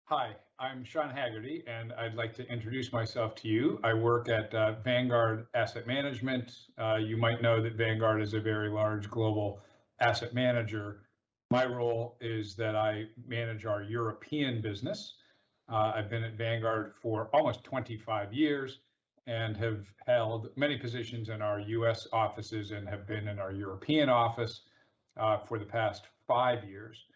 Hi, I'm Sean Hagerty, and I'd like to introduce myself to you. I work at Vanguard Asset Management. You might know that Vanguard is a very large global asset manager. My role is that I manage our European business. I've been at Vanguard for almost 25 years and have held many positions in our US offices and have been in our European office for the past 5 years.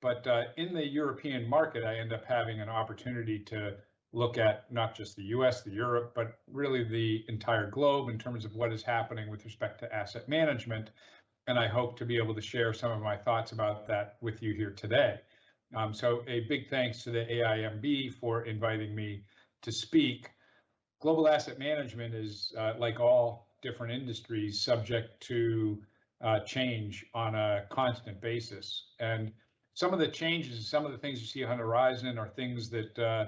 But in the European market, I end up having an opportunity to look at not just the US, the Europe, but really the entire globe in terms of what is happening with respect to asset management. And I hope to be able to share some of my thoughts about that with you here today. So a big thanks to the AIMB for inviting me to speak. Global asset management is, like all different industries, subject to change on a constant basis. And some of the changes, some of the things you see on the horizon are things that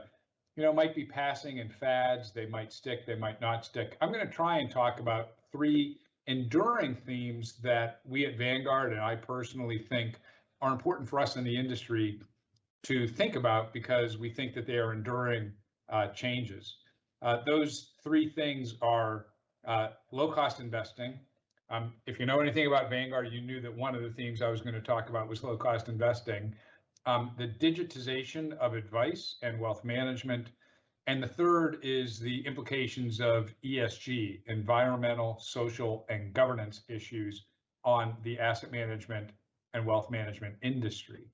might be passing and fads. They might stick, they might not stick. I'm going to try and talk about three enduring themes that we at Vanguard and I personally think are important for us in the industry to think about because we think that they are enduring changes. Those three things are low-cost investing. If you know anything about Vanguard, you knew that one of the themes I was going to talk about was low-cost investing, the digitization of advice and wealth management, and the third is the implications of ESG, environmental, social, and governance issues on the asset management and wealth management industry.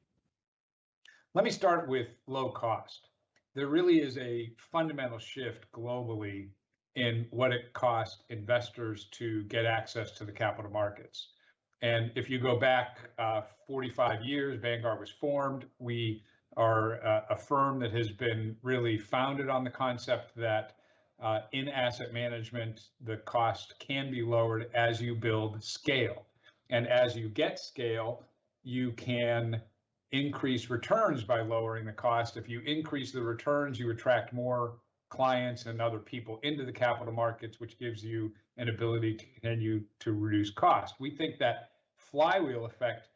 Let me start with low cost. There really is a fundamental shift globally in what it costs investors to get access to the capital markets. And if you go back 45 years, Vanguard was formed. We are a firm that has been really founded on the concept that in asset management, the cost can be lowered as you build scale. And as you get scale, you can increase returns by lowering the cost. If you increase the returns, you attract more clients and other people into the capital markets, which gives you an ability to continue to reduce cost. We think that flywheel effect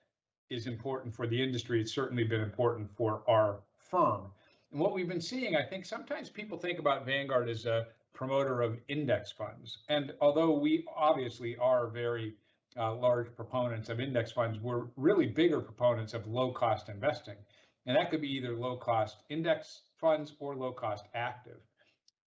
is important for the industry. It's certainly been important for our firm. And what we've been seeing, I think sometimes people think about Vanguard as a promoter of index funds. And although we obviously are very large proponents of index funds, we're really bigger proponents of low-cost investing. And that could be either low-cost index funds or low-cost active.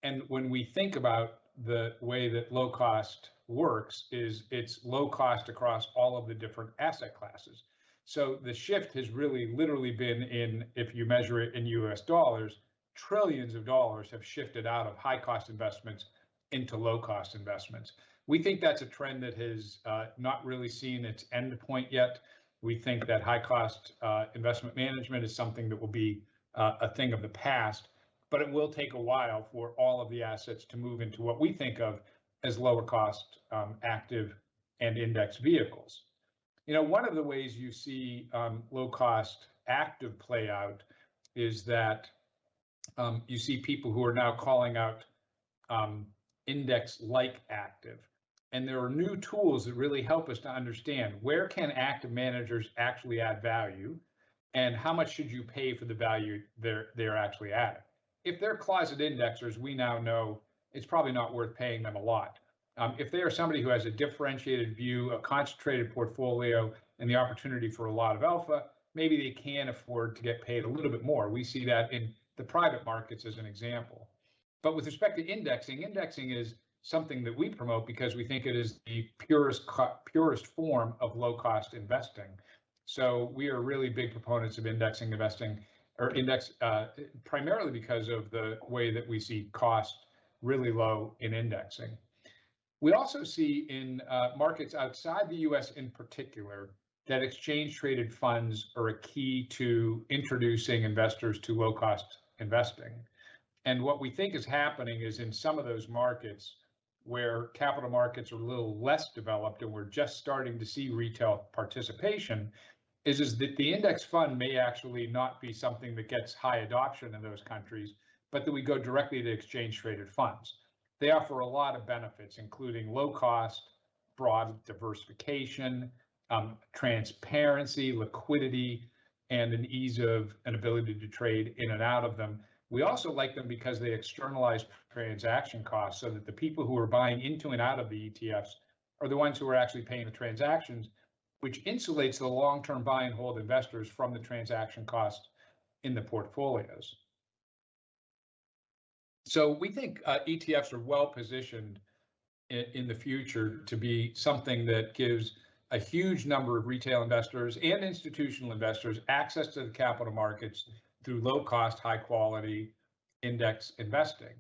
And when we think about the way that low cost works is it's low cost across all of the different asset classes. So the shift has really literally been in, if you measure it in US dollars, trillions of dollars have shifted out of high cost investments into low cost investments. We think that's a trend that has not really seen its end point yet. We think that high cost investment management is something that will be a thing of the past. But it will take a while for all of the assets to move into what we think of as lower cost active and index vehicles. One of the ways you see low cost active play out is that you see people who are now calling out index-like active. And there are new tools that really help us to understand where can active managers actually add value and how much should you pay for the value they're actually adding. If they're closet indexers, we now know it's probably not worth paying them a lot. If they are somebody who has a differentiated view, a concentrated portfolio, and the opportunity for a lot of alpha, maybe they can afford to get paid a little bit more. We see that in the private markets as an example. But with respect to indexing, indexing is something that we promote because we think it is the purest form of low-cost investing. So we are really big proponents of indexing investing, or index, primarily because of the way that we see cost really low in indexing. We also see in markets outside the US in particular that exchange traded funds are a key to introducing investors to low cost investing. And what we think is happening is in some of those markets where capital markets are a little less developed and we're just starting to see retail participation, is that the index fund may actually not be something that gets high adoption in those countries, but that we go directly to exchange traded funds. They offer a lot of benefits, including low cost, broad diversification, transparency, liquidity, and an ease of an ability to trade in and out of them. We also like them because they externalize transaction costs so that the people who are buying into and out of the ETFs are the ones who are actually paying the transactions, which insulates the long-term buy and hold investors from the transaction costs in the portfolios. So we think ETFs are well positioned in the future to be something that gives a huge number of retail investors and institutional investors access to the capital markets through low cost, high quality index investing.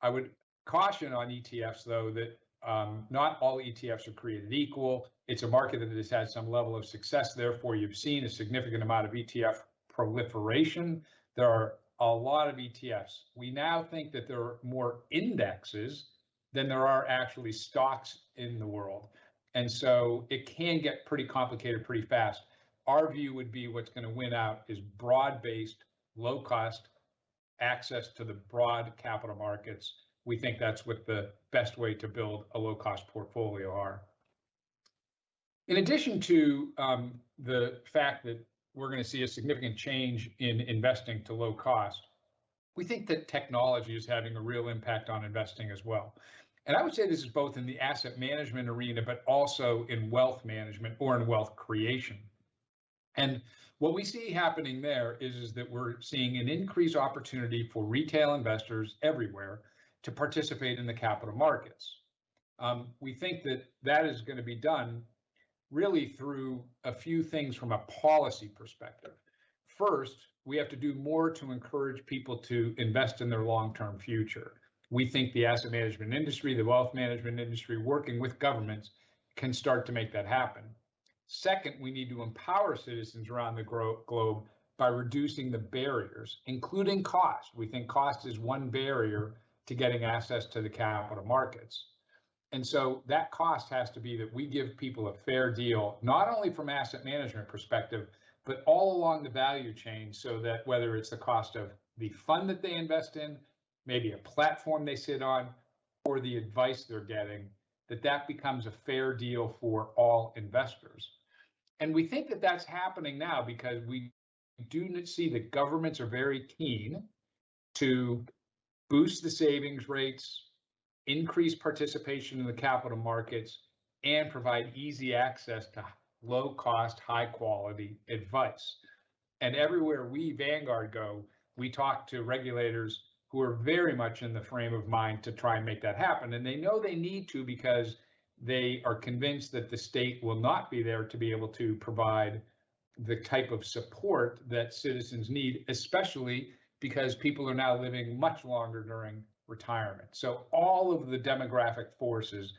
I would caution on ETFs, though, that not all ETFs are created equal. It's a market that has had some level of success. Therefore, you've seen a significant amount of ETF proliferation. There are a lot of ETFs. We now think that there are more indexes than there are actually stocks in the world. And so it can get pretty complicated pretty fast. Our view would be what's going to win out is broad-based, low-cost access to the broad capital markets. We think that's what the best way to build a low-cost portfolio are. In addition to the fact that we're going to see a significant change in investing to low cost, we think that technology is having a real impact on investing as well. And I would say this is both in the asset management arena, but also in wealth management or in wealth creation. And what we see happening there is that we're seeing an increased opportunity for retail investors everywhere to participate in the capital markets. We think that that is going to be done really through a few things from a policy perspective. First, we have to do more to encourage people to invest in their long-term future. We think the asset management industry, the wealth management industry, working with governments can start to make that happen. Second, we need to empower citizens around the globe by reducing the barriers, including cost. We think cost is one barrier to getting access to the capital markets. And so that cost has to be that we give people a fair deal, not only from asset management perspective, but all along the value chain, so that whether it's the cost of the fund that they invest in, maybe a platform they sit on, or the advice they're getting, that becomes a fair deal for all investors. And we think that that's happening now because we do see that governments are very keen to boost the savings rates, increase participation in the capital markets, and provide easy access to low cost, high quality advice. And everywhere we, Vanguard, go, we talk to regulators who are very much in the frame of mind to try and make that happen. And they know they need to because they are convinced that the state will not be there to be able to provide the type of support that citizens need, especially because people are now living much longer during retirement. So all of the demographic forces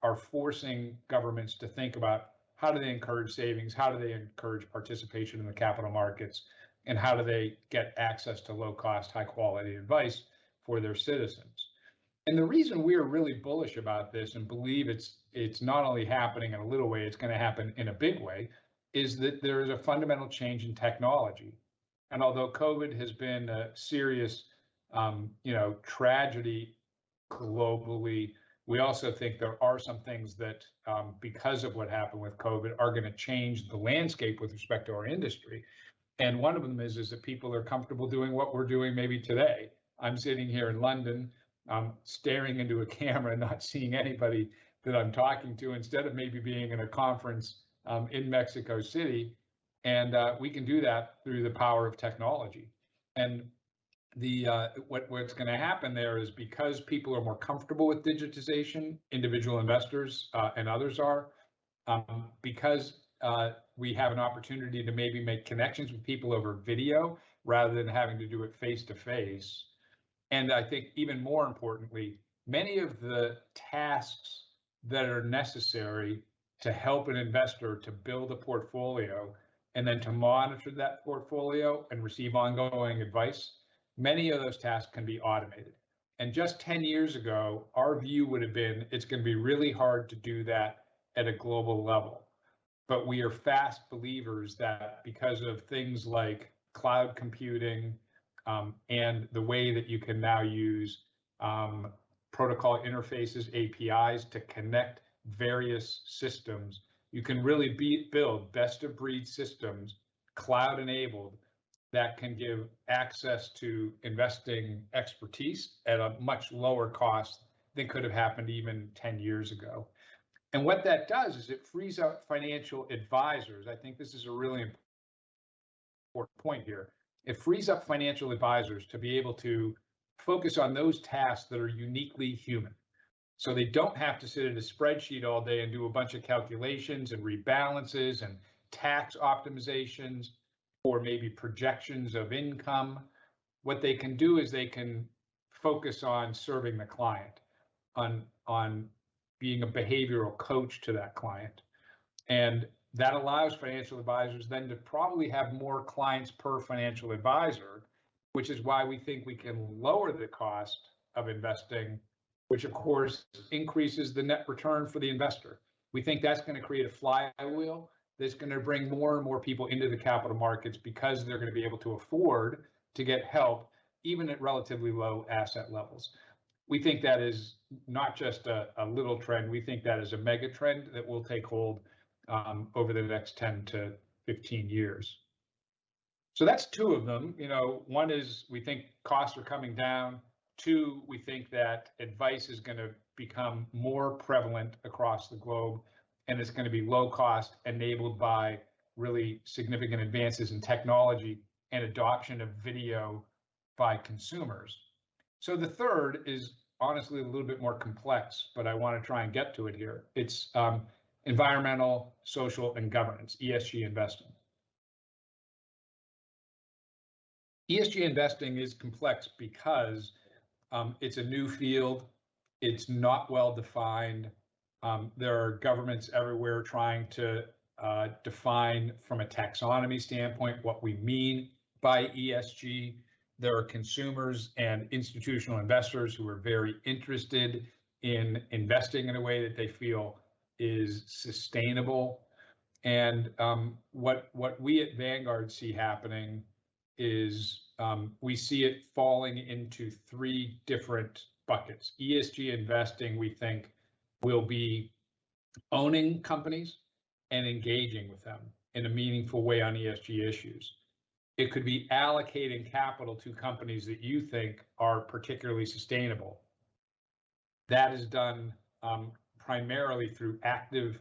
are forcing governments to think about how do they encourage savings, how do they encourage participation in the capital markets, and how do they get access to low cost, high quality advice for their citizens. And the reason we are really bullish about this and believe it's not only happening in a little way, it's going to happen in a big way, is that there is a fundamental change in technology. And although COVID has been a serious tragedy globally, we also think there are some things that, because of what happened with COVID, are going to change the landscape with respect to our industry. And one of them is that people are comfortable doing what we're doing maybe today. I'm sitting here in London, staring into a camera, not seeing anybody that I'm talking to, instead of maybe being in a conference in Mexico City. And we can do that through the power of technology. And what's going to happen there is because people are more comfortable with digitization, individual investors and others are, because we have an opportunity to maybe make connections with people over video rather than having to do it face to face. And I think even more importantly, many of the tasks that are necessary to help an investor to build a portfolio and then to monitor that portfolio and receive ongoing advice, many of those tasks can be automated. And just 10 years ago, our view would have been it's going to be really hard to do that at a global level. But we are fast believers that because of things like cloud computing and the way that you can now use protocol interfaces, APIs to connect various systems, you can really build best of breed systems cloud enabled, that can give access to investing expertise at a much lower cost than could have happened even 10 years ago. And what that does is it frees up financial advisors. I think this is a really important point here. It frees up financial advisors to be able to focus on those tasks that are uniquely human. So they don't have to sit at a spreadsheet all day and do a bunch of calculations and rebalances and tax optimizations or maybe projections of income. What they can do is they can focus on serving the client, on being a behavioral coach to that client. And that allows financial advisors then to probably have more clients per financial advisor, which is why we think we can lower the cost of investing, which of course increases the net return for the investor. We think that's going to create a flywheel that's going to bring more and more people into the capital markets because they're going to be able to afford to get help, even at relatively low asset levels. We think that is not just a little trend. We think that is a mega trend that will take hold over the next 10 to 15 years. So that's two of them. One is we think costs are coming down. Two, we think that advice is going to become more prevalent across the globe, and it's going to be low cost, enabled by really significant advances in technology and adoption of video by consumers. So the third is honestly a little bit more complex, but I want to try and get to it here. It's environmental, social, and governance, ESG investing. ESG investing is complex because it's a new field. It's not well defined. There are governments everywhere trying to define from a taxonomy standpoint what we mean by ESG. There are consumers and institutional investors who are very interested in investing in a way that they feel is sustainable. And what we at Vanguard see happening is we see it falling into three different buckets. ESG investing, we think, will be owning companies and engaging with them in a meaningful way on ESG issues. It could be allocating capital to companies that you think are particularly sustainable. That is done primarily through active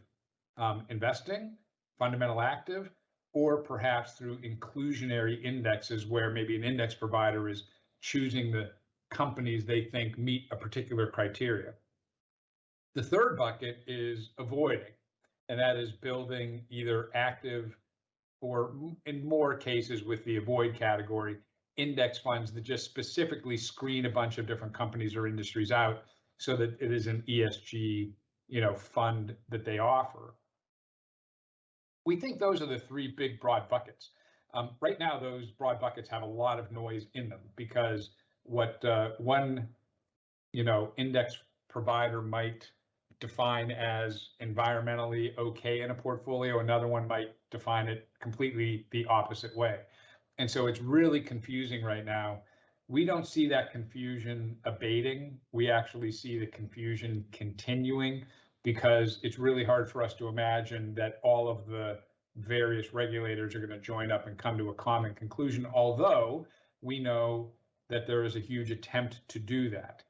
investing, fundamental active, or perhaps through inclusionary indexes where maybe an index provider is choosing the companies they think meet a particular criteria. The third bucket is avoiding, and that is building either active or, in more cases with the avoid category, index funds that just specifically screen a bunch of different companies or industries out so that it is an ESG fund that they offer. We think those are the three big broad buckets. Right now, those broad buckets have a lot of noise in them because what one index provider might define as environmentally okay in a portfolio, another one might define it completely the opposite way. And so it's really confusing right now. We don't see that confusion abating. We actually see the confusion continuing because it's really hard for us to imagine that all of the various regulators are going to join up and come to a common conclusion, although we know that there is a huge attempt to do that.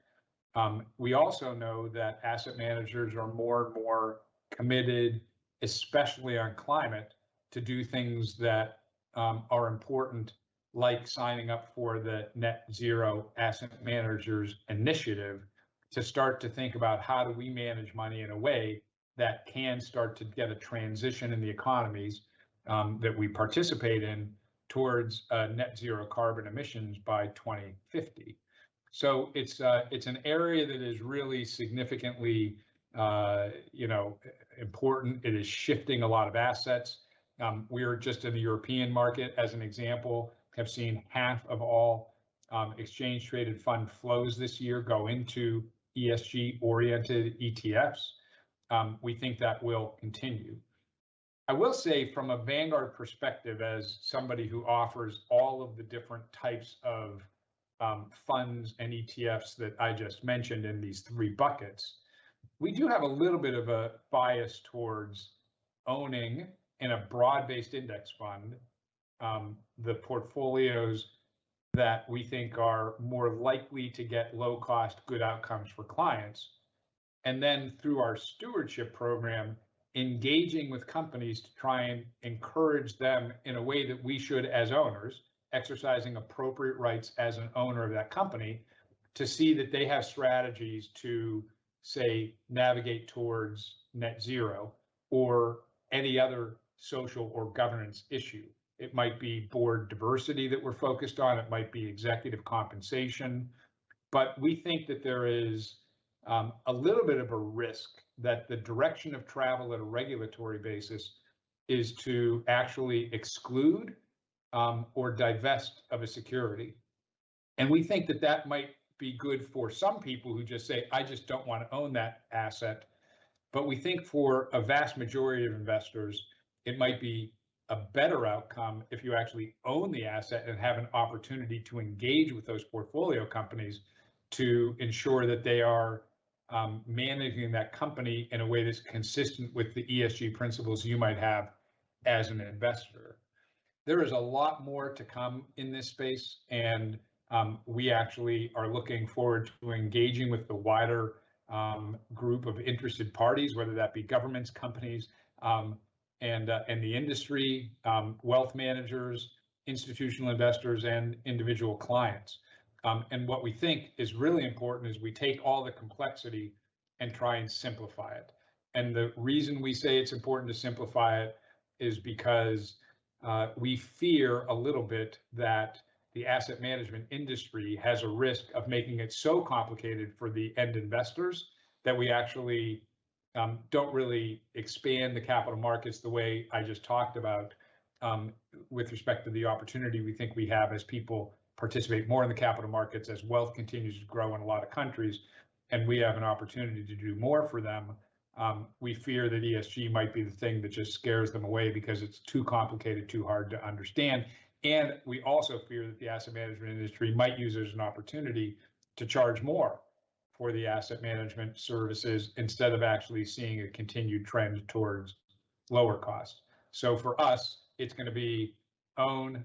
We also know that asset managers are more and more committed, especially on climate, to do things that are important, like signing up for the Net Zero Asset Managers Initiative to start to think about how do we manage money in a way that can start to get a transition in the economies that we participate in towards net zero carbon emissions by 2050. So it's an area that is really significantly important. It is shifting a lot of assets. We're just in the European market, as an example, have seen half of all exchange traded fund flows this year go into ESG oriented ETFs. We think that will continue. I will say, from a Vanguard perspective, as somebody who offers all of the different types of funds and ETFs that I just mentioned in these three buckets, we do have a little bit of a bias towards owning in a broad-based index fund the portfolios that we think are more likely to get low cost, good outcomes for clients. And then through our stewardship program, engaging with companies to try and encourage them in a way that we should as owners, exercising appropriate rights as an owner of that company, to see that they have strategies to, say, navigate towards net zero or any other social or governance issue. It might be board diversity that we're focused on. It might be executive compensation. But we think that there is a little bit of a risk that the direction of travel at a regulatory basis is to actually exclude or divest of a security. And we think that that might be good for some people who just say, I just don't want to own that asset. But we think for a vast majority of investors, it might be a better outcome if you actually own the asset and have an opportunity to engage with those portfolio companies to ensure that they are managing that company in a way that's consistent with the ESG principles you might have as an investor. There is a lot more to come in this space, and we actually are looking forward to engaging with the wider group of interested parties, whether that be governments, companies, and the industry, wealth managers, institutional investors, and individual clients. And what we think is really important is we take all the complexity and try and simplify it. And the reason we say it's important to simplify it is because we fear a little bit that the asset management industry has a risk of making it so complicated for the end investors that we actually don't really expand the capital markets the way I just talked about with respect to the opportunity we think we have as people participate more in the capital markets, as wealth continues to grow in a lot of countries, and we have an opportunity to do more for them. We fear that ESG might be the thing that just scares them away because it's too complicated, too hard to understand. And we also fear that the asset management industry might use it as an opportunity to charge more for the asset management services instead of actually seeing a continued trend towards lower cost. So for us, it's going to be own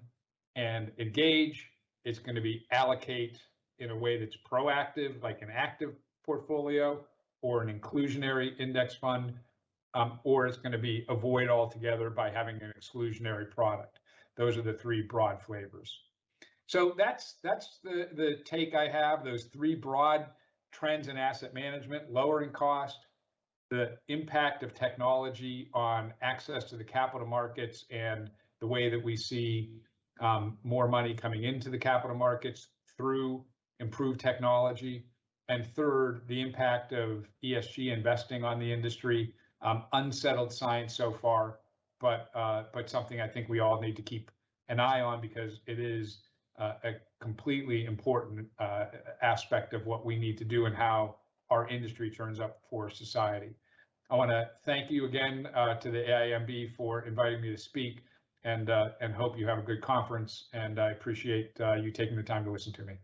and engage. It's going to be allocate in a way that's proactive, like an active portfolio or an inclusionary index fund, or it's going to be avoid altogether by having an exclusionary product. Those are the three broad flavors. So that's the take I have, those three broad trends in asset management: lowering cost, the impact of technology on access to the capital markets and the way that we see more money coming into the capital markets through improved technology, and third, the impact of ESG investing on the industry. Unsettled science so far, but something I think we all need to keep an eye on because it is a completely important aspect of what we need to do and how our industry turns up for society. I want to thank you again to the AMIB for inviting me to speak, and hope you have a good conference, and I appreciate you taking the time to listen to me.